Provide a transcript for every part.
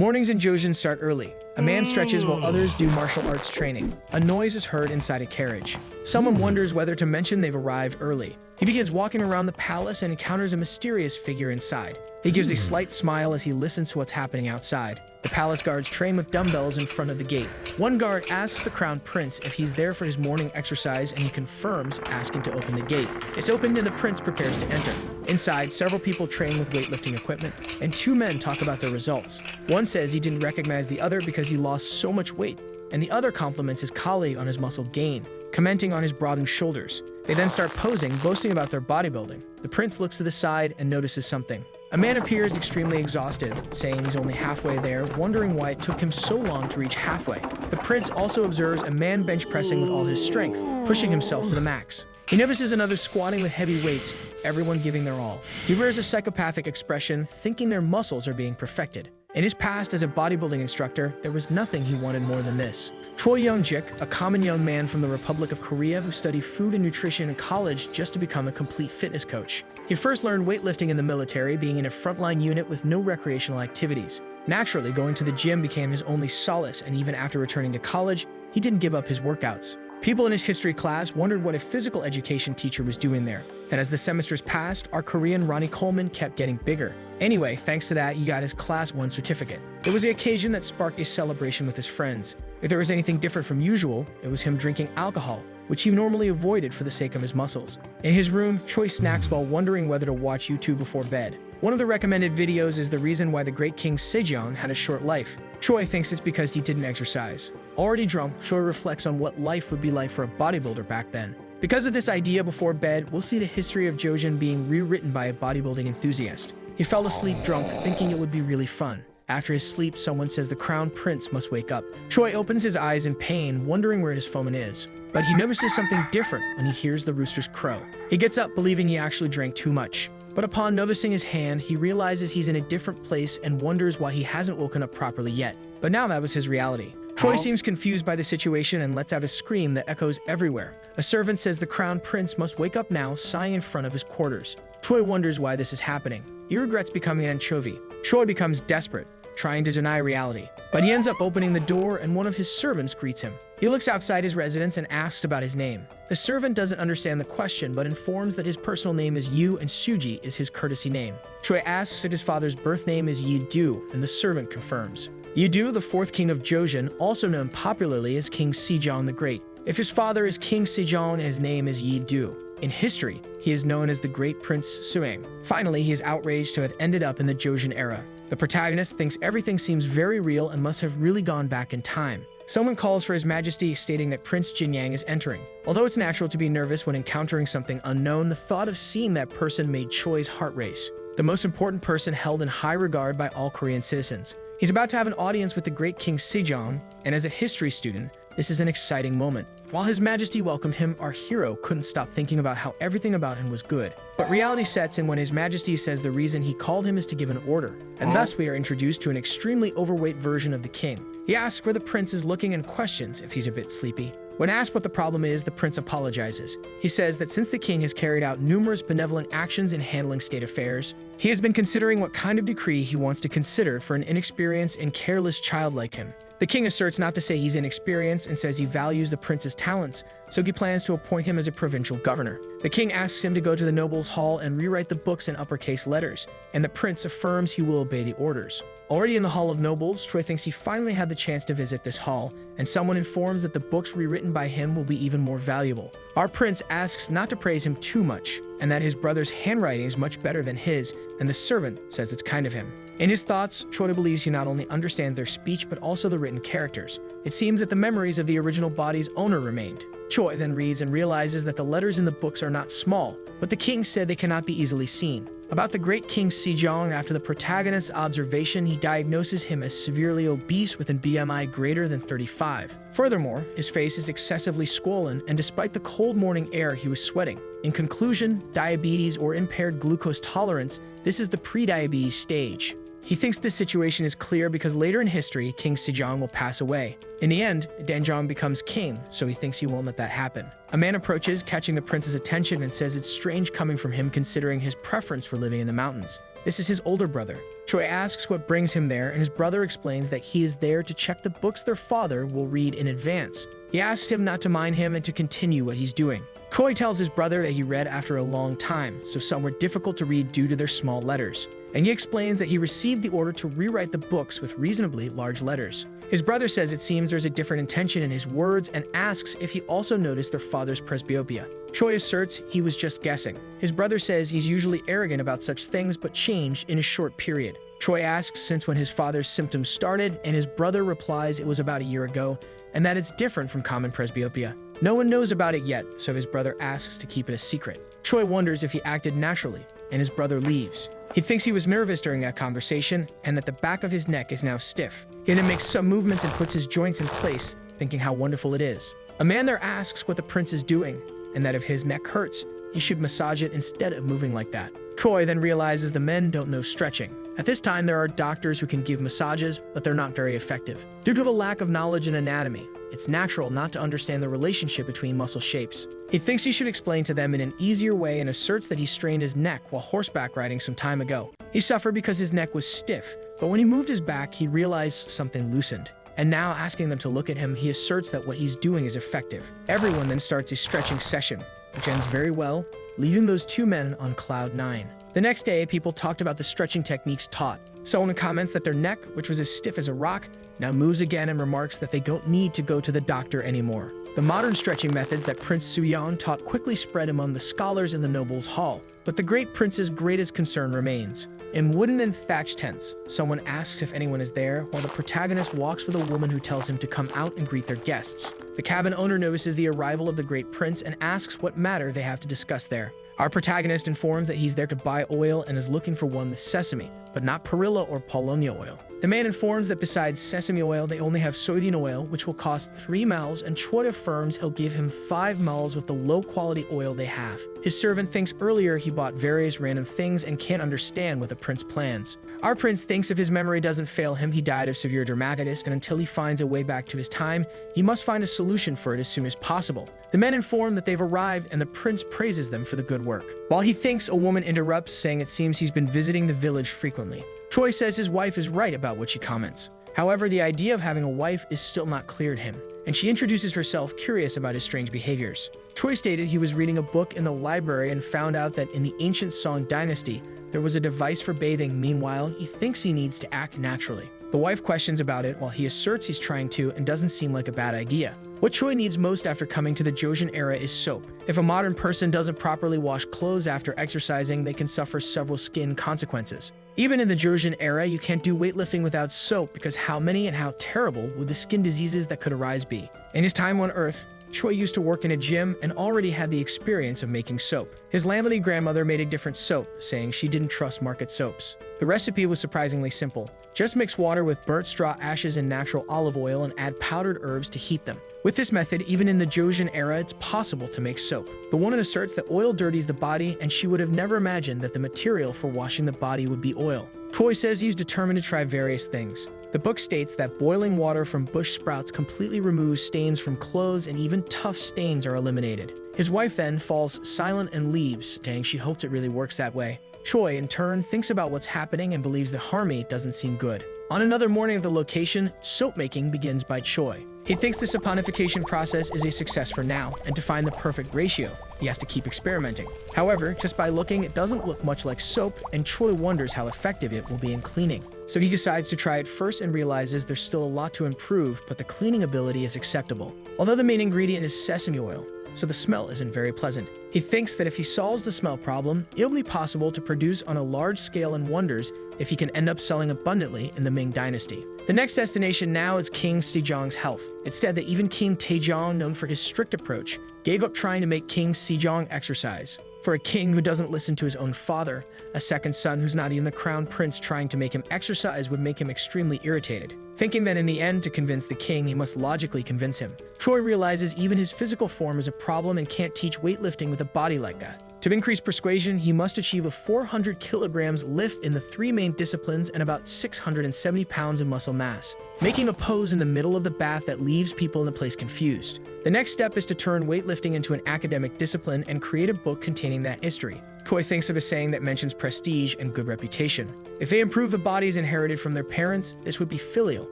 Mornings in Jojin start early. A man stretches while others do martial arts training. A noise is heard inside a carriage. Someone wonders whether to mention they've arrived early. He begins walking around the palace and encounters a mysterious figure inside. He gives a slight smile as he listens to what's happening outside. The palace guards train with dumbbells in front of the gate. One guard asks the crown prince if he's there for his morning exercise, and he confirms, asking to open the gate. It's opened and the prince prepares to enter. Inside, several people train with weightlifting equipment, and two men talk about their results. One says he didn't recognize the other because he lost so much weight, and the other compliments his colleague on his muscle gain, commenting on his broadened shoulders. They then start posing, boasting about their bodybuilding. The prince looks to the side and notices something. A man appears extremely exhausted, saying he's only halfway there, wondering why it took him so long to reach halfway. The prince also observes a man bench pressing with all his strength, pushing himself to the max. He notices another squatting with heavy weights, everyone giving their all. He wears a psychopathic expression, thinking their muscles are being perfected. In his past as a bodybuilding instructor, there was nothing he wanted more than this. Choi Young-jik, a common young man from the Republic of Korea who studied food and nutrition in college just to become a complete fitness coach. He first learned weightlifting in the military, being in a frontline unit with no recreational activities. Naturally, going to the gym became his only solace, and even after returning to college, he didn't give up his workouts. People in his history class wondered what a physical education teacher was doing there. And as the semesters passed, our Korean Ronnie Coleman kept getting bigger. Anyway, thanks to that, he got his Class 1 certificate. It was the occasion that sparked a celebration with his friends. If there was anything different from usual, it was him drinking alcohol, which he normally avoided for the sake of his muscles. In his room, Choi snacks while wondering whether to watch YouTube before bed. One of the recommended videos is the reason why the great King Sejong had a short life. Choi thinks it's because he didn't exercise. Already drunk, Choi reflects on what life would be like for a bodybuilder back then. Because of this idea before bed, we'll see the history of Jojin being rewritten by a bodybuilding enthusiast. He fell asleep drunk, thinking it would be really fun. After his sleep, someone says the crown prince must wake up. Choi opens his eyes in pain, wondering where his foeman is. But he notices something different when he hears the rooster's crow. He gets up, believing he actually drank too much. But upon noticing his hand, he realizes he's in a different place and wonders why he hasn't woken up properly yet. But now that was his reality. Choi seems confused by the situation and lets out a scream that echoes everywhere. A servant says the crown prince must wake up now, sighing in front of his quarters. Choi wonders why this is happening. He regrets becoming an anchovy. Choi becomes desperate, trying to deny reality. But he ends up opening the door and one of his servants greets him. He looks outside his residence and asks about his name. The servant doesn't understand the question but informs that his personal name is Yu and Suji is his courtesy name. Choi asks if his father's birth name is Yi-do, and the servant confirms. Yi-do, the fourth king of Jojin, also known popularly as King Sejong the Great. If his father is King Sejong and his name is Yi-do, in history, he is known as the Great Prince Suang. Finally, he is outraged to have ended up in the Jojin era. The protagonist thinks everything seems very real and must have really gone back in time. Someone calls for His Majesty, stating that Prince Jinyang is entering. Although it's natural to be nervous when encountering something unknown, the thought of seeing that person made Choi's heart race. The most important person held in high regard by all Korean citizens. He's about to have an audience with the great King Sejong, and as a history student, this is an exciting moment. While His Majesty welcomed him, our hero couldn't stop thinking about how everything about him was good. But reality sets in when His Majesty says the reason he called him is to give an order, and thus we are introduced to an extremely overweight version of the king. He asks where the prince is looking and questions if he's a bit sleepy. When asked what the problem is, the prince apologizes. He says that since the king has carried out numerous benevolent actions in handling state affairs, he has been considering what kind of decree he wants to consider for an inexperienced and careless child like him. The king asserts not to say he's inexperienced and says he values the prince's talents, so he plans to appoint him as a provincial governor. The king asks him to go to the nobles' hall and rewrite the books in uppercase letters, and the prince affirms he will obey the orders. Already in the Hall of Nobles, Choi thinks he finally had the chance to visit this hall, and someone informs that the books rewritten by him will be even more valuable. Our prince asks not to praise him too much, and that his brother's handwriting is much better than his, and the servant says it's kind of him. In his thoughts, Choi believes he not only understands their speech but also the written characters. It seems that the memories of the original body's owner remained. Choi then reads and realizes that the letters in the books are not small, but the king said they cannot be easily seen. About the great King Sejong, after the protagonist's observation, he diagnoses him as severely obese with an BMI greater than 35. Furthermore, his face is excessively swollen, and despite the cold morning air, he was sweating. In conclusion, diabetes or impaired glucose tolerance, this is the pre-diabetes stage. He thinks this situation is clear because later in history, King Sejong will pass away. In the end, Danjong becomes king, so he thinks he won't let that happen. A man approaches, catching the prince's attention, and says it's strange coming from him considering his preference for living in the mountains. This is his older brother. Choi asks what brings him there, and his brother explains that he is there to check the books their father will read in advance. He asks him not to mind him and to continue what he's doing. Choi tells his brother that he read after a long time, so some were difficult to read due to their small letters. And he explains that he received the order to rewrite the books with reasonably large letters. His brother says it seems there's a different intention in his words and asks if he also noticed their father's presbyopia. Choi asserts he was just guessing. His brother says he's usually arrogant about such things but changed in a short period. Choi asks since when his father's symptoms started, and his brother replies it was about a year ago, and that it's different from common presbyopia. No one knows about it yet, so his brother asks to keep it a secret. Choi wonders if he acted naturally, and his brother leaves. He thinks he was nervous during that conversation, and that the back of his neck is now stiff. He then makes some movements and puts his joints in place, thinking how wonderful it is. A man there asks what the prince is doing, and that if his neck hurts, he should massage it instead of moving like that. Choi then realizes the men don't know stretching. At this time, there are doctors who can give massages, but they're not very effective. Due to a lack of knowledge in anatomy, it's natural not to understand the relationship between muscle shapes. He thinks he should explain to them in an easier way and asserts that he strained his neck while horseback riding some time ago. He suffered because his neck was stiff, but when he moved his back, he realized something loosened. And now, asking them to look at him, he asserts that what he's doing is effective. Everyone then starts a stretching session, which ends very well, leaving those two men on cloud 9. The next day, people talked about the stretching techniques taught. Someone comments that their neck, which was as stiff as a rock, now moves again and remarks that they don't need to go to the doctor anymore. The modern stretching methods that Prince Suyang taught quickly spread among the scholars in the nobles' hall, but the great prince's greatest concern remains. In wooden and thatched tents, someone asks if anyone is there, while the protagonist walks with a woman who tells him to come out and greet their guests. The cabin owner notices the arrival of the great prince and asks what matter they have to discuss there. Our protagonist informs that he's there to buy oil and is looking for one with sesame, but not perilla or paulownia oil. The man informs that besides sesame oil, they only have soybean oil, which will cost 3 mals, and Choi affirms he'll give him 5 mals with the low-quality oil they have. His servant thinks earlier he bought various random things and can't understand what the prince plans. Our prince thinks if his memory doesn't fail him, he died of severe dermatitis, and until he finds a way back to his time, he must find a solution for it as soon as possible. The men inform that they've arrived, and the prince praises them for the good work. While he thinks, a woman interrupts, saying it seems he's been visiting the village frequently. Choi says his wife is right about what she comments. However, the idea of having a wife is still not clear to him, and she introduces herself, curious about his strange behaviors. Choi stated he was reading a book in the library and found out that in the ancient Song dynasty, there was a device for bathing. Meanwhile, he thinks he needs to act naturally. The wife questions about it while he asserts he's trying to and doesn't seem like a bad idea. What Choi needs most after coming to the Joseon era is soap. If a modern person doesn't properly wash clothes after exercising, they can suffer several skin consequences. Even in the Joseon era, you can't do weightlifting without soap because how many and how terrible would the skin diseases that could arise be? In his time on Earth, Choi used to work in a gym and already had the experience of making soap. His landlady grandmother made a different soap, saying she didn't trust market soaps. The recipe was surprisingly simple. Just mix water with burnt straw ashes and natural olive oil and add powdered herbs to heat them. With this method, even in the Joseon era, it's possible to make soap. The woman asserts that oil dirties the body, and she would have never imagined that the material for washing the body would be oil. Choi says he's determined to try various things. The book states that boiling water from bush sprouts completely removes stains from clothes, and even tough stains are eliminated. His wife then falls silent and leaves, saying she hopes it really works that way. Choi, in turn, thinks about what's happening and believes the harmony doesn't seem good. On another morning of the location, soap making begins by Choi. He thinks the saponification process is a success for now, and to find the perfect ratio, he has to keep experimenting. However, just by looking, it doesn't look much like soap, and Choi wonders how effective it will be in cleaning. So he decides to try it first and realizes there's still a lot to improve, but the cleaning ability is acceptable. Although the main ingredient is sesame oil, so the smell isn't very pleasant. He thinks that if he solves the smell problem, it'll be possible to produce on a large scale and wonders if he can end up selling abundantly in the Ming dynasty. The next destination now is King Sejong's health. It's said that even King Taejong, known for his strict approach, gave up trying to make King Sejong exercise. For a king who doesn't listen to his own father, a second son who's not even the crown prince trying to make him exercise would make him extremely irritated. Thinking that in the end, to convince the king, he must logically convince him. Choi realizes even his physical form is a problem and can't teach weightlifting with a body like that. To increase persuasion, he must achieve a 400 kilograms lift in the 3 main disciplines and about 670 pounds in muscle mass, making a pose in the middle of the bath that leaves people in the place confused. The next step is to turn weightlifting into an academic discipline and create a book containing that history. Choi thinks of a saying that mentions prestige and good reputation. If they improve the bodies inherited from their parents, this would be filial,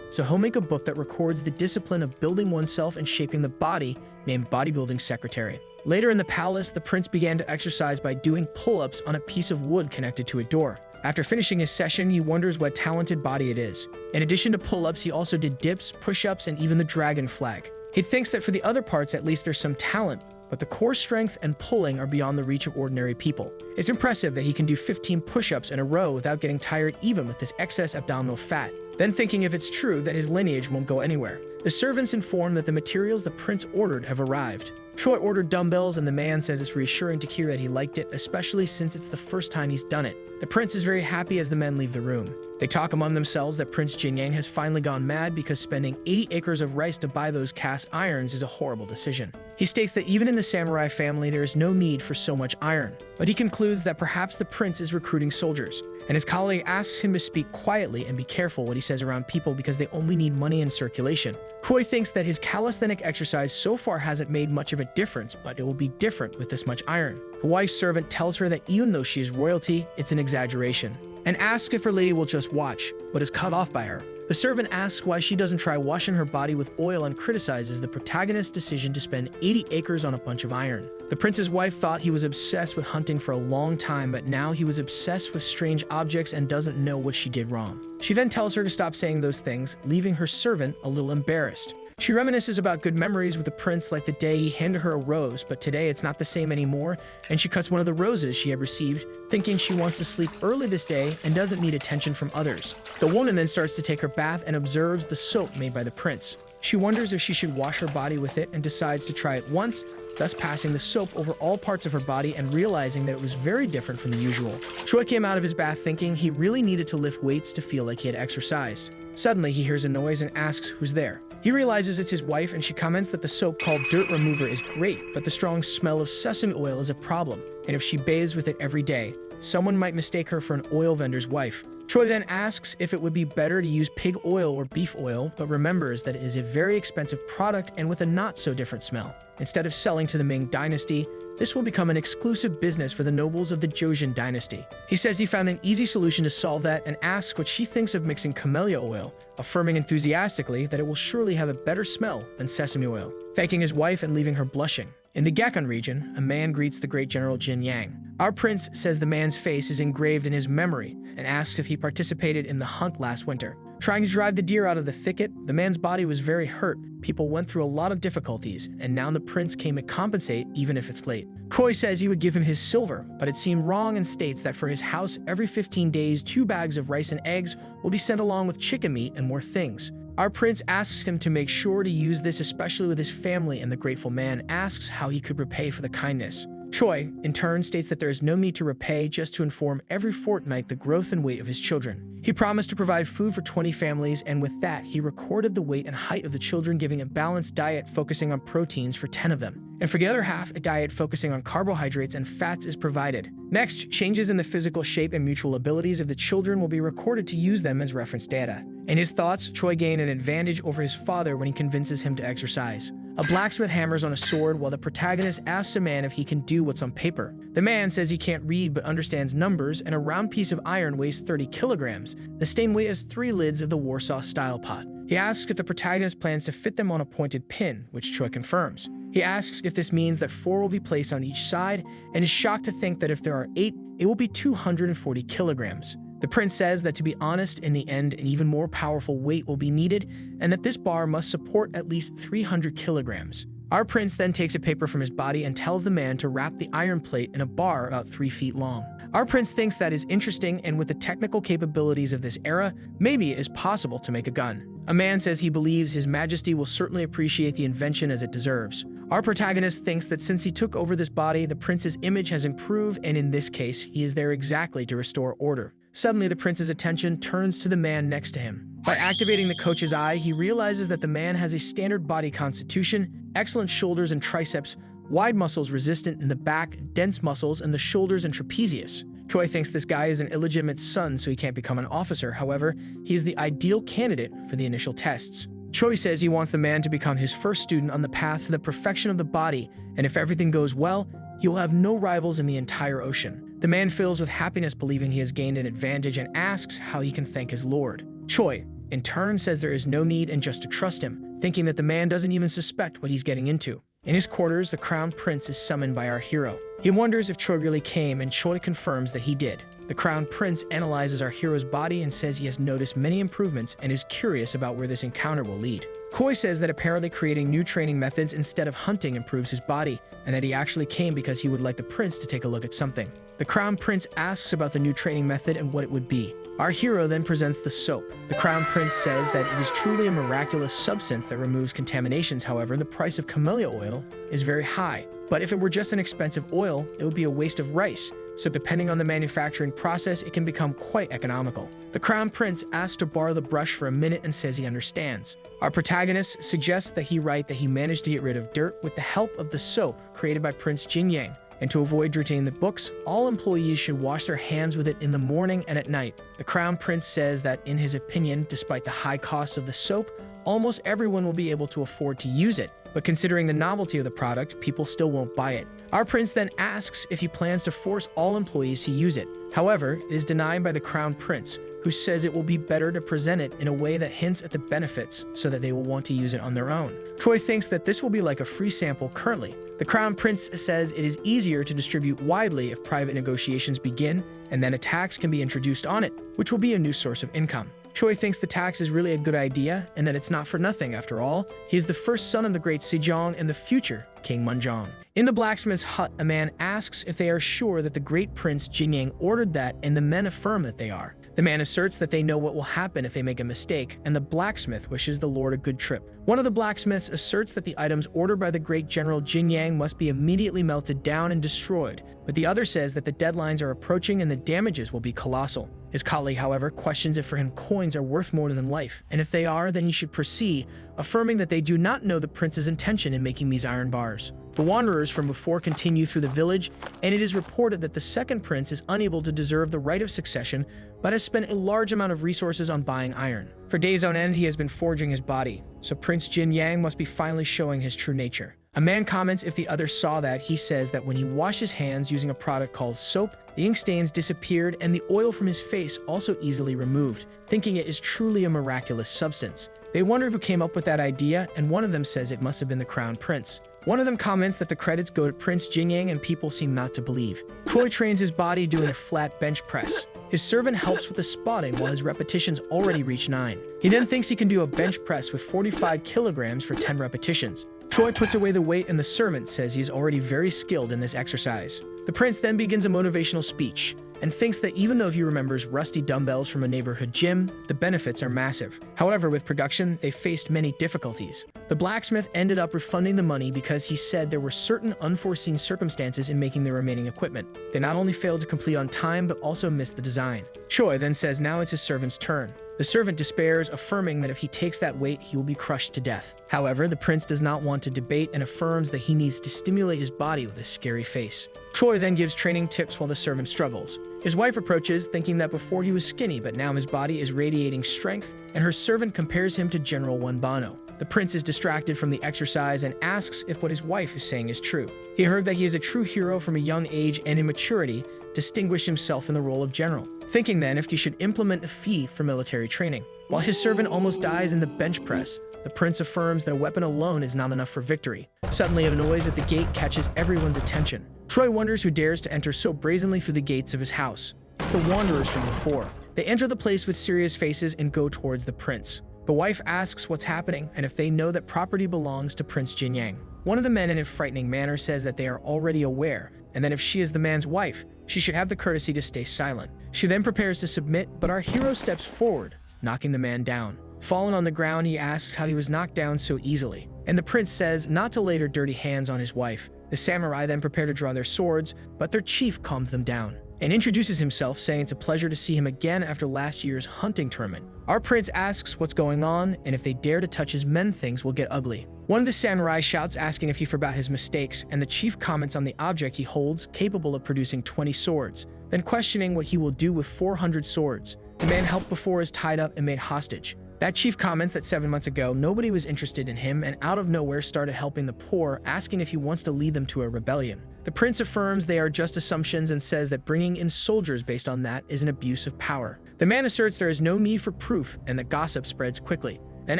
so he'll make a book that records the discipline of building oneself and shaping the body, named Bodybuilding Secretary. Later in the palace, the prince began to exercise by doing pull-ups on a piece of wood connected to a door. After finishing his session, he wonders what talented body it is. In addition to pull-ups, he also did dips, push-ups, and even the dragon flag. He thinks that for the other parts, at least there's some talent, but the core strength and pulling are beyond the reach of ordinary people. It's impressive that he can do 15 push-ups in a row without getting tired even with this excess abdominal fat. Then thinking if it's true that his lineage won't go anywhere. The servants inform that the materials the prince ordered have arrived. Choi ordered dumbbells, and the man says it's reassuring to hear that he liked it, especially since it's the first time he's done it. The prince is very happy as the men leave the room. They talk among themselves that Prince Jinyang has finally gone mad because spending 80 acres of rice to buy those cast irons is a horrible decision. He states that even in the samurai family there is no need for so much iron, but he concludes that perhaps the prince is recruiting soldiers, and his colleague asks him to speak quietly and be careful what he says around people because they only need money in circulation. Choi thinks that his calisthenic exercise so far hasn't made much of a difference, but it will be different with this much iron. The wife's servant tells her that even though she is royalty, it's an exaggeration, and asks if her lady will just watch, but is cut off by her. The servant asks why she doesn't try washing her body with oil and criticizes the protagonist's decision to spend 80 acres on a bunch of iron. The prince's wife thought he was obsessed with hunting for a long time, but now he was obsessed with strange objects and doesn't know what she did wrong. She then tells her to stop saying those things, leaving her servant a little embarrassed. She reminisces about good memories with the prince, like the day he handed her a rose, but today it's not the same anymore, and she cuts one of the roses she had received, thinking she wants to sleep early this day and doesn't need attention from others. The woman then starts to take her bath and observes the soap made by the prince. She wonders if she should wash her body with it and decides to try it once, thus passing the soap over all parts of her body and realizing that it was very different from the usual. Choi came out of his bath thinking he really needed to lift weights to feel like he had exercised. Suddenly, he hears a noise and asks who's there. He realizes it's his wife, and she comments that the soap called Dirt Remover is great, but the strong smell of sesame oil is a problem, and if she bathes with it every day, someone might mistake her for an oil vendor's wife. Choi then asks if it would be better to use pig oil or beef oil, but remembers that it is a very expensive product and with a not-so-different smell. Instead of selling to the Ming dynasty, this will become an exclusive business for the nobles of the Joseon dynasty. He says he found an easy solution to solve that and asks what she thinks of mixing camellia oil, affirming enthusiastically that it will surely have a better smell than sesame oil, thanking his wife and leaving her blushing. In the Gakon region, a man greets the great General Jin Yang. Our prince says the man's face is engraved in his memory and asks if he participated in the hunt last winter. Trying to drive the deer out of the thicket, the man's body was very hurt. People went through a lot of difficulties, and now the prince came to compensate even if it's late. Choi says he would give him his silver, but it seemed wrong and states that for his house, every 15 days, 2 bags of rice and eggs will be sent along with chicken meat and more things. Our prince asks him to make sure to use this especially with his family, and the grateful man asks how he could repay for the kindness. Choi, in turn, states that there is no need to repay, just to inform every fortnight the growth and weight of his children. He promised to provide food for 20 families, and with that, he recorded the weight and height of the children, giving a balanced diet focusing on proteins for 10 of them. And for the other half, a diet focusing on carbohydrates and fats is provided. Next, changes in the physical shape and mutual abilities of the children will be recorded to use them as reference data. In his thoughts, Choi gained an advantage over his father when he convinces him to exercise. A blacksmith hammers on a sword while the protagonist asks a man if he can do what's on paper. The man says he can't read but understands numbers, and a round piece of iron weighs 30 kilograms, the same weight as 3 lids of the Warsaw-style pot. He asks if the protagonist plans to fit them on a pointed pin, which Choi confirms. He asks if this means that 4 will be placed on each side, and is shocked to think that if there are 8, it will be 240 kilograms. The prince says that to be honest, in the end, an even more powerful weight will be needed, and that this bar must support at least 300 kilograms. Our prince then takes a paper from his body and tells the man to wrap the iron plate in a bar about 3 feet long. Our prince thinks that is interesting, and with the technical capabilities of this era, maybe it is possible to make a gun. A man says he believes His Majesty will certainly appreciate the invention as it deserves. Our protagonist thinks that since he took over this body, the prince's image has improved, and in this case, he is there exactly to restore order. Suddenly, the prince's attention turns to the man next to him. By activating the coach's eye, he realizes that the man has a standard body constitution, excellent shoulders and triceps, wide muscles resistant in the back, dense muscles in the shoulders and trapezius. Choi thinks this guy is an illegitimate son, so he can't become an officer. However, he is the ideal candidate for the initial tests. Choi says he wants the man to become his first student on the path to the perfection of the body, and if everything goes well, he will have no rivals in the entire ocean. The man fills with happiness, believing he has gained an advantage, and asks how he can thank his lord. Choi, in turn, says there is no need and just to trust him, thinking that the man doesn't even suspect what he's getting into. In his quarters, the crown prince is summoned by our hero. He wonders if Choi really came, and Choi confirms that he did. The crown prince analyzes our hero's body and says he has noticed many improvements and is curious about where this encounter will lead. Choi says that apparently creating new training methods instead of hunting improves his body, and that he actually came because he would like the prince to take a look at something. The crown prince asks about the new training method and what it would be. Our hero then presents the soap. The crown prince says that it is truly a miraculous substance that removes contaminations. However, the price of camellia oil is very high. But if it were just an expensive oil, it would be a waste of rice. So depending on the manufacturing process, it can become quite economical. The crown prince asks to borrow the brush for a minute and says he understands. Our protagonist suggests that he managed to get rid of dirt with the help of the soap created by Prince Jinyang. And to avoid dirtying the books, all employees should wash their hands with it in the morning and at night. The crown prince says that in his opinion, despite the high cost of the soap, almost everyone will be able to afford to use it. But considering the novelty of the product, people still won't buy it. Our prince then asks if he plans to force all employees to use it. However, it is denied by the crown prince, who says it will be better to present it in a way that hints at the benefits so that they will want to use it on their own. Choi thinks that this will be like a free sample currently. The crown prince says it is easier to distribute widely if private negotiations begin, and then a tax can be introduced on it, which will be a new source of income. Choi thinks the tax is really a good idea and that it's not for nothing after all. He is the first son of the great Sejong and the future King Munjong. In the blacksmith's hut, a man asks if they are sure that the great Prince Jinyang ordered that, and the men affirm that they are. The man asserts that they know what will happen if they make a mistake, and the blacksmith wishes the lord a good trip. One of the blacksmiths asserts that the items ordered by the great General Jinyang must be immediately melted down and destroyed, but the other says that the deadlines are approaching and the damages will be colossal. His colleague, however, questions if for him coins are worth more than life, and if they are, then he should proceed, affirming that they do not know the prince's intention in making these iron bars. The wanderers from before continue through the village, and it is reported that the second prince is unable to deserve the right of succession, but has spent a large amount of resources on buying iron. For days on end, he has been forging his body, so Prince Jinyang must be finally showing his true nature. A man comments if the other saw that. He says that when he washed his hands using a product called soap, the ink stains disappeared and the oil from his face also easily removed, thinking it is truly a miraculous substance. They wonder who came up with that idea, and one of them says it must have been the crown prince. One of them comments that the credits go to Prince Jinyang, and people seem not to believe. Choi trains his body doing a flat bench press. His servant helps with the spotting while his repetitions already reach 9. He then thinks he can do a bench press with 45 kilograms for 10 repetitions. Choi puts away the weight and the servant says he is already very skilled in this exercise. The prince then begins a motivational speech and thinks that even though he remembers rusty dumbbells from a neighborhood gym, the benefits are massive. However, with production, they faced many difficulties. The blacksmith ended up refunding the money because he said there were certain unforeseen circumstances in making the remaining equipment. They not only failed to complete on time, but also missed the design. Choi then says now it's his servant's turn. The servant despairs, affirming that if he takes that weight, he will be crushed to death. However, the prince does not want to debate and affirms that he needs to stimulate his body with a scary face. Choi then gives training tips while the servant struggles. His wife approaches, thinking that before he was skinny, but now his body is radiating strength, and her servant compares him to General Wonbano. The prince is distracted from the exercise and asks if what his wife is saying is true. He heard that he is a true hero from a young age and in maturity, distinguished himself in the role of general, thinking then if he should implement a fee for military training. While his servant almost dies in the bench press, the prince affirms that a weapon alone is not enough for victory. Suddenly, a noise at the gate catches everyone's attention. Choi wonders who dares to enter so brazenly through the gates of his house. It's the wanderers from before. They enter the place with serious faces and go towards the prince. The wife asks what's happening and if they know that property belongs to Prince Jinyang. One of the men in a frightening manner says that they are already aware, and that if she is the man's wife, she should have the courtesy to stay silent. She then prepares to submit, but our hero steps forward, knocking the man down. Fallen on the ground, he asks how he was knocked down so easily, and the prince says not to lay their dirty hands on his wife. The samurai then prepare to draw their swords, but their chief calms them down and introduces himself, saying it's a pleasure to see him again after last year's hunting tournament. Our prince asks what's going on, and if they dare to touch his men, things will get ugly. One of the samurai shouts, asking if he forgot his mistakes, and the chief comments on the object he holds, capable of producing 20 swords, then questioning what he will do with 400 swords. The man helped before is tied up and made hostage. That chief comments that 7 months ago, nobody was interested in him and out of nowhere started helping the poor, asking if he wants to lead them to a rebellion. The prince affirms they are just assumptions and says that bringing in soldiers based on that is an abuse of power. The man asserts there is no need for proof and that gossip spreads quickly, then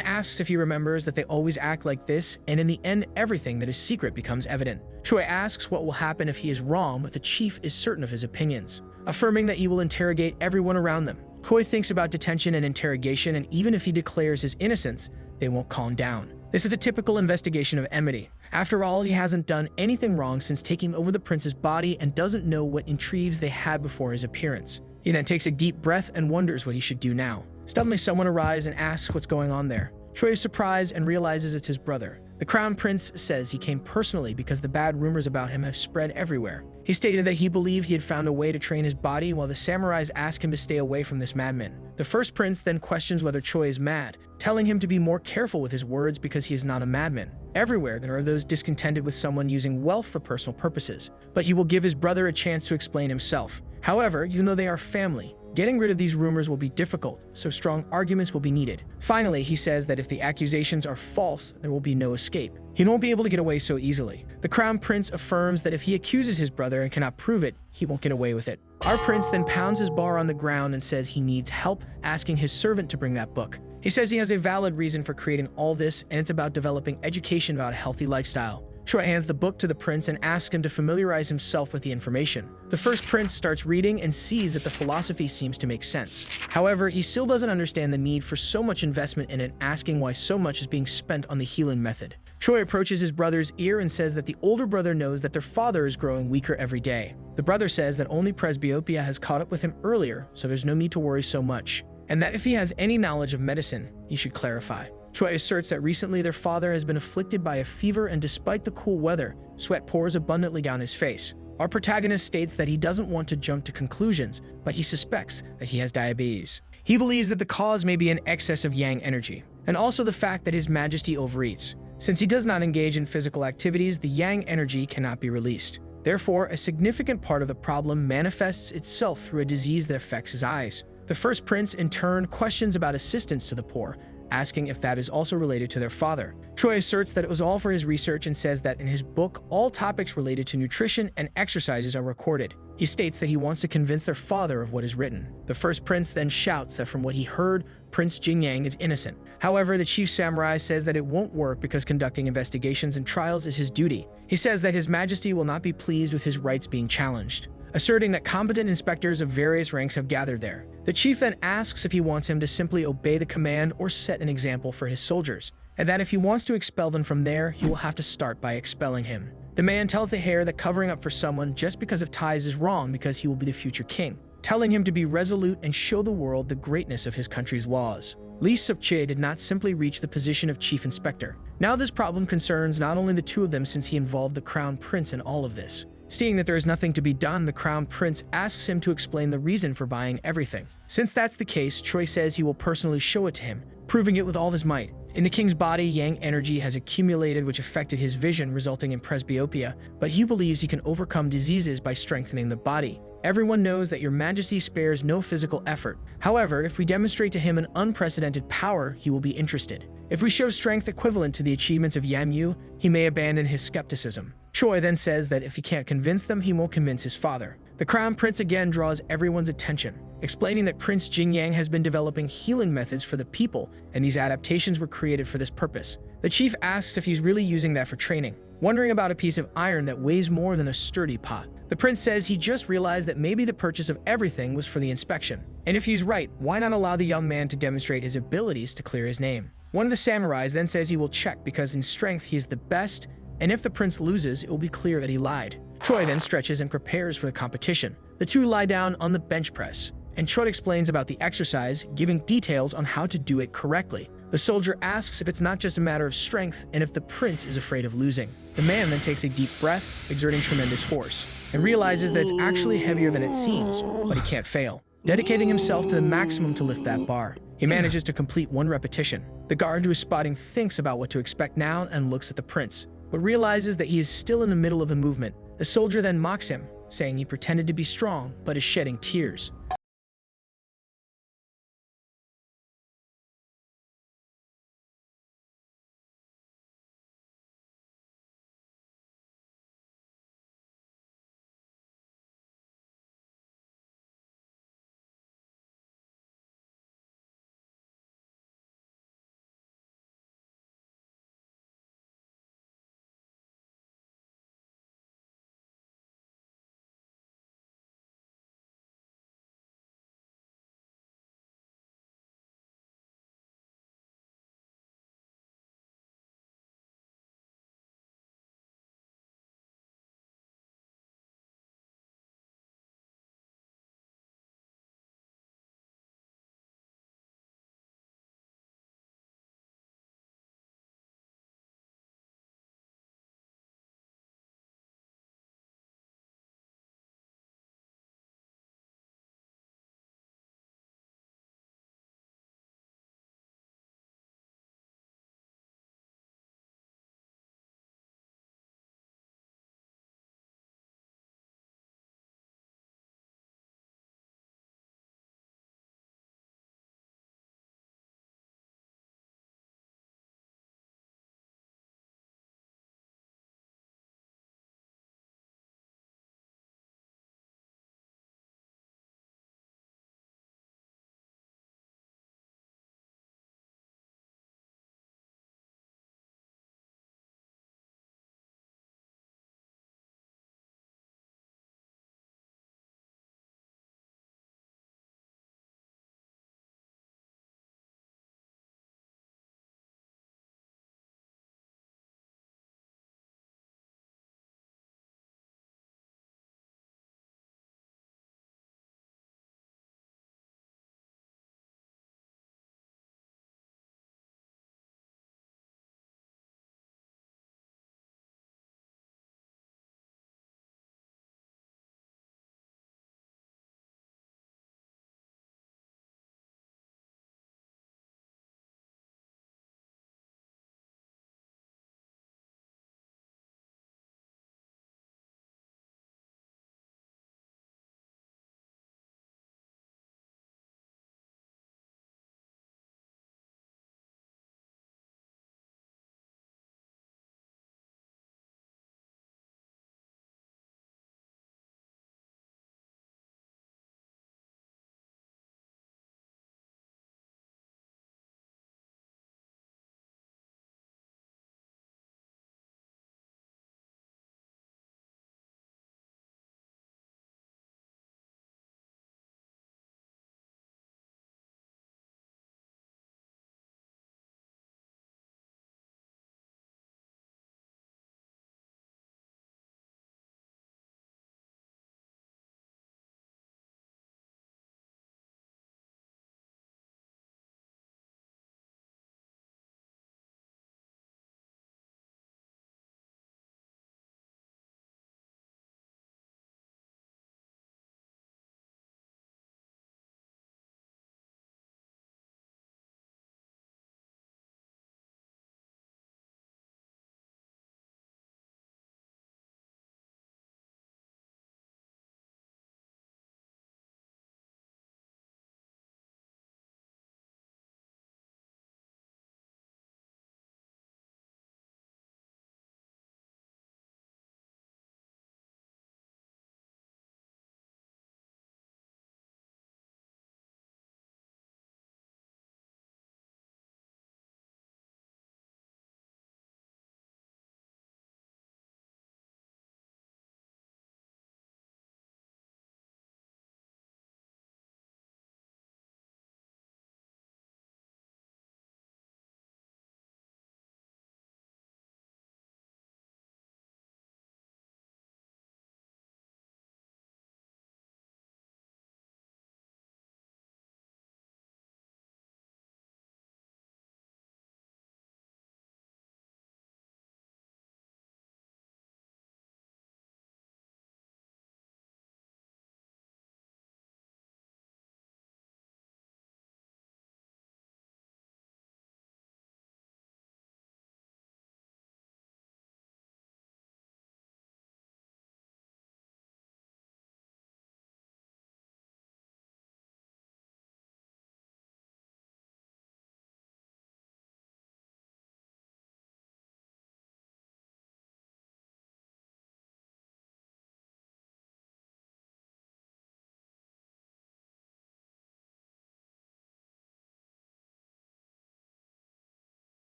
asks if he remembers that they always act like this, and in the end everything that is secret becomes evident. Choi asks what will happen if he is wrong, but the chief is certain of his opinions, affirming that he will interrogate everyone around them. Choi thinks about detention and interrogation, and even if he declares his innocence, they won't calm down. This is a typical investigation of enmity. After all, he hasn't done anything wrong since taking over the prince's body and doesn't know what intrigues they had before his appearance. He then takes a deep breath and wonders what he should do now. Suddenly, someone arrives and asks what's going on there. Choi is surprised and realizes it's his brother. The crown prince says he came personally because the bad rumors about him have spread everywhere. He stated that he believed he had found a way to train his body, while the samurais ask him to stay away from this madman. The first prince then questions whether Choi is mad, telling him to be more careful with his words because he is not a madman. Everywhere there are those discontented with someone using wealth for personal purposes, but he will give his brother a chance to explain himself. However, even though they are family, getting rid of these rumors will be difficult, so strong arguments will be needed. Finally, he says that if the accusations are false, there will be no escape. He won't be able to get away so easily. The crown prince affirms that if he accuses his brother and cannot prove it, he won't get away with it. Our prince then pounds his bar on the ground and says he needs help, asking his servant to bring that book. He says he has a valid reason for creating all this, and it's about developing education about a healthy lifestyle. Choi hands the book to the prince and asks him to familiarize himself with the information. The first prince starts reading and sees that the philosophy seems to make sense. However, he still doesn't understand the need for so much investment in it, asking why so much is being spent on the healing method. Choi approaches his brother's ear and says that the older brother knows that their father is growing weaker every day. The brother says that only presbyopia has caught up with him earlier, so there's no need to worry so much, and that if he has any knowledge of medicine, he should clarify. Choi asserts that recently their father has been afflicted by a fever, and despite the cool weather, sweat pours abundantly down his face. Our protagonist states that he doesn't want to jump to conclusions, but he suspects that he has diabetes. He believes that the cause may be an excess of yang energy, and also the fact that His Majesty overeats. Since he does not engage in physical activities, the yang energy cannot be released. Therefore, a significant part of the problem manifests itself through a disease that affects his eyes. The first prince, in turn, questions about assistance to the poor, asking if that is also related to their father. Choi asserts that it was all for his research and says that in his book, all topics related to nutrition and exercises are recorded. He states that he wants to convince their father of what is written. The first prince then shouts that from what he heard, Prince Jingyang is innocent. However, the chief samurai says that it won't work because conducting investigations and trials is his duty. He says that His Majesty will not be pleased with his rights being challenged, asserting that competent inspectors of various ranks have gathered there. The chief then asks if he wants him to simply obey the command or set an example for his soldiers, and that if he wants to expel them from there, he will have to start by expelling him. The man tells the heir that covering up for someone just because of ties is wrong because he will be the future king, telling him to be resolute and show the world the greatness of his country's laws. Li Suk-chae did not simply reach the position of chief inspector. Now this problem concerns not only the two of them, since he involved the crown prince in all of this. Seeing that there is nothing to be done, the crown prince asks him to explain the reason for buying everything. Since that's the case, Choi says he will personally show it to him, proving it with all his might. In the king's body, yang energy has accumulated, which affected his vision, resulting in presbyopia, but he believes he can overcome diseases by strengthening the body. Everyone knows that Your Majesty spares no physical effort. However, if we demonstrate to him an unprecedented power, he will be interested. If we show strength equivalent to the achievements of Yan Yu, he may abandon his skepticism. Choi then says that if he can't convince them, he won't convince his father. The crown prince again draws everyone's attention, explaining that Prince Jingyang has been developing healing methods for the people, and these adaptations were created for this purpose. The chief asks if he's really using that for training, wondering about a piece of iron that weighs more than a sturdy pot. The prince says he just realized that maybe the purchase of everything was for the inspection. And if he's right, why not allow the young man to demonstrate his abilities to clear his name? One of the samurais then says he will check because in strength he is the best, and if the prince loses, it will be clear that he lied. Choi then stretches and prepares for the competition. The two lie down on the bench press, and Choi explains about the exercise, giving details on how to do it correctly. The soldier asks if it's not just a matter of strength and if the prince is afraid of losing. The man then takes a deep breath, exerting tremendous force, and realizes that it's actually heavier than it seems, but he can't fail, dedicating himself to the maximum to lift that bar. He manages to complete one repetition. The guard who is spotting thinks about what to expect now and looks at the prince, but realizes that he is still in the middle of the movement. The soldier then mocks him, saying he pretended to be strong but is shedding tears.